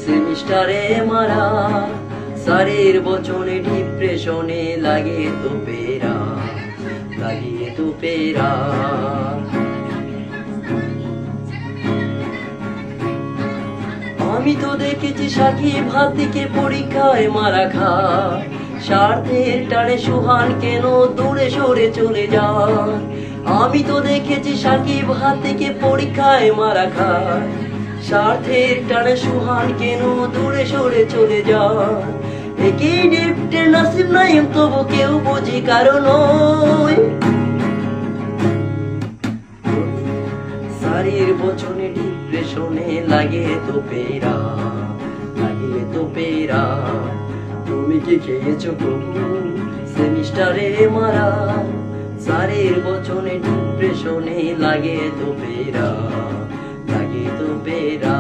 সেমিস্টারে মারা স্যারের বচনে ডিপ্রেশনে লাগে তো পেরা, লাগিয়ে তো পেরা। আমি তো দেখেছি সাকিব হাতিকে পরীক্ষায় মারা খায়, স্বার্থের টানে সুহান কেন দূরে সরে চলে যায়। আমি তো দেখেছি সাকিব হাতিকে পরীক্ষায় মারা খায়, স্বার্থের টানে সুহান কেন দূরে সরে চলে যায়। একই ডিপ্টের নাসিব নাইম তবু কেউ বুঝি কারণ স্যারের বচনে ডিপ্রেশনে লাগে তো পেরা, লাগে তো পেরা। তুমি কি খেয়েছো প্রভু সেমিস্টারে মারা, স্যারের বচনে ডিপ্রেশনে লাগে তো পেরা, লাগে তো পেরা।